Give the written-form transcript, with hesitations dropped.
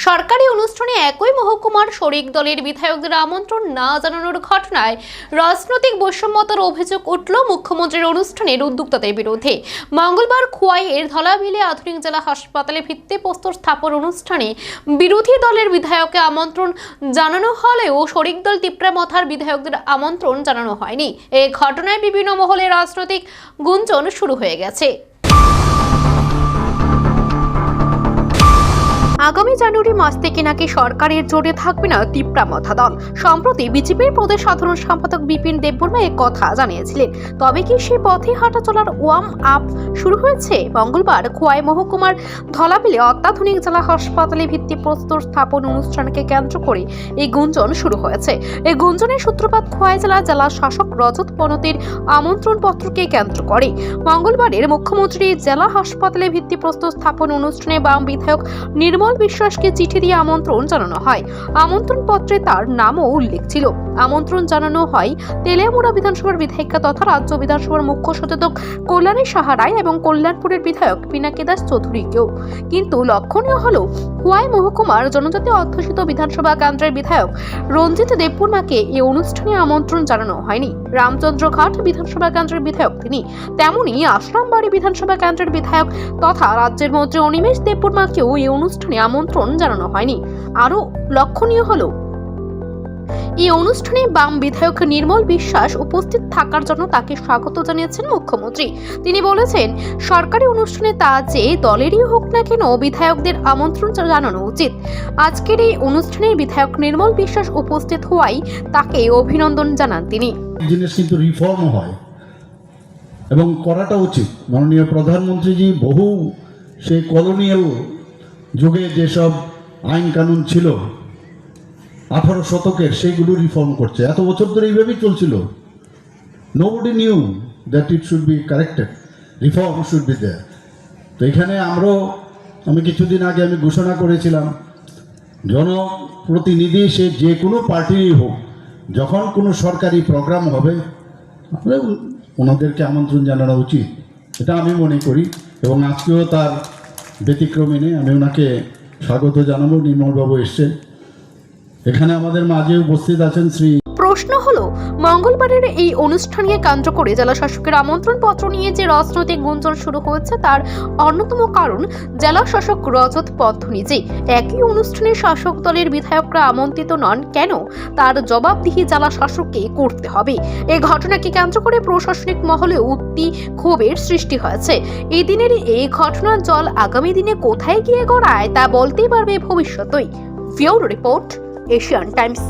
সরকারি অনুষ্ঠানে একই মহকুমার শরিক দলের বিধায়কদের আমন্ত্রণ না জানানোর ঘটনায় রাজনৈতিক বৈষম্যতার অভিযোগ উঠল মুখ্যমন্ত্রীর অনুষ্ঠানের উদ্যোক্তাদের বিরুদ্ধে। মঙ্গলবার খোয়াইয়ের ধলাবিলে আধুনিক জেলা হাসপাতালে ভিত্তিপ্রস্তর স্থাপন অনুষ্ঠানে বিরোধী দলের বিধায়ককে আমন্ত্রণ জানানো হলেও শরিক দল তিপ্রামথার বিধায়কদের আমন্ত্রণ জানানো হয়নি। এই ঘটনায় বিভিন্ন মহলে রাজনৈতিক গুঞ্জন শুরু হয়ে গেছে। আগামী জানুয়ারি মাস থেকে নাকি সরকারের জোরে থাকবে না তিপ্রামথা দল। সম্প্রতি বিজেপির প্রদেশ সাধারণ সম্পাদক বিপিন দেববর্মা এই কথা জানিয়েছিলেন। তবে কি সেই পথে হাঁটা চলার ওয়ার্ম আপ শুরু হয়েছে? মঙ্গলবার খোয়াই মহকুমার ধলাবিলে অত্যাধুনিক জেলা হাসপাতালে ভিত্তিপ্রস্তর স্থাপন অনুষ্ঠানকে কেন্দ্র করে এই গুঞ্জন শুরু হয়েছে। এই গুঞ্জনের সূত্রপাত খোয়াই জেলা শাসক রজত পনতের আমন্ত্রণ পত্রকে কেন্দ্র করে। মঙ্গলবারের মুখ্যমন্ত্রী জেলা হাসপাতালে ভিত্তিপ্রস্তর স্থাপন অনুষ্ঠানে বাম বিধায়ক নির্মল বিশ্বাসকে চিঠি দিয়ে আমন্ত্রণ জানানো হয়। আমন্ত্রণ পত্রে তার নামও উল্লেখ ছিল। আমন্ত্রণ জানানো হয় তেলিয়ামুড়া বিধানসভার বিধায়িকা তথা রাজ্য বিধানসভার মুখ্য সচেতক কল্যাণী সাহা রায় এবং কল্যাণপুরের বিধায়ক পিনাকি দাস চৌধুরীকেও। কিন্তু লক্ষণীয় হলো খোয়াই মহকুমার জনজাতি অধ্যুষিত বিধানসভা কেন্দ্রের বিধায়ক রঞ্জিত দেববর্মাকে এই অনুষ্ঠানে আমন্ত্রণ জানানো হয়নি। রামচন্দ্রঘাট বিধানসভা কেন্দ্রের বিধায়ক তিনি, তেমনি আশ্রামবাড়ি বিধানসভা কেন্দ্রের বিধায়ক তথা রাজ্যের মন্ত্রী অনিমেষ দেববর্মাকেও এই অনুষ্ঠানে আমন্ত্রণ জানানো হয়নি। আরো লক্ষণীয় হলো এই অনুষ্ঠানে বাম বিধায়ক নির্মল বিশ্বাস উপস্থিত থাকার জন্য তাকে স্বাগত জানিয়েছেন মুখ্যমন্ত্রী। তিনি বলেছেন, সরকারি অনুষ্ঠানে তা যে দলেরই হোক না কেন বিধায়কদের আমন্ত্রণ জানানো উচিত। আজকের এই অনুষ্ঠানের বিধায়ক নির্মল বিশ্বাস উপস্থিত হওয়ায় তাকে অভিনন্দন জানান তিনি। জিনিস কিন্তু রিফর্ম হয় এবং করাটা উচিত। মাননীয় প্রধানমন্ত্রীজি বহু সেই কলোনিয়াল যুগে যেসব আইন কানুন ছিল 18 শতকের, সেইগুলো রিফর্ম করছে। এত বছর ধরে এইভাবেই চলছিল। Nobody knew that it should be corrected, reform should be there. তো এখানে আমি কিছুদিন আগে ঘোষণা করেছিলাম, জনপ্রতিনিধি সে যে কোনো পার্টিরই হোক, যখন কোনো সরকারি প্রোগ্রাম হবে ওনাদেরকে আমন্ত্রণ জানানো উচিত, এটা আমি মনে করি। এবং আজকেও তার ব্যতিক্রমে নেই, আমি ওনাকে স্বাগত জানাবো। নির্মলবাবু এসছেন, এখানে আমাদের মাঝে উপস্থিত আছেন শ্রী। প্রশ্ন হলো, মঙ্গলবারের এই অনুষ্ঠানকে কেন্দ্র করে জেলা শাসকের আমন্ত্রণ পত্র নিয়ে যে রাজনৈতিক গুঞ্জন শুরু হয়েছে তার অন্যতম কারণ জেলা শাসক রজত পন্ত নিজেই। একই অনুষ্ঠানে শাসক দলের বিধায়করা আমন্ত্রিত নন কেন, তার জবাবদিহি জেলা শাসককে করতে হবে। এই ঘটনাকে কেন্দ্র করে প্রশাসনিক মহলে ক্ষোভের সৃষ্টি হয়েছে। এই দিনের এই ঘটনার জল আগামী দিনে কোথায় গিয়ে গড়ায় তা বলতেই পারবে ভবিষ্যতেই। Bureau report, Asian Times.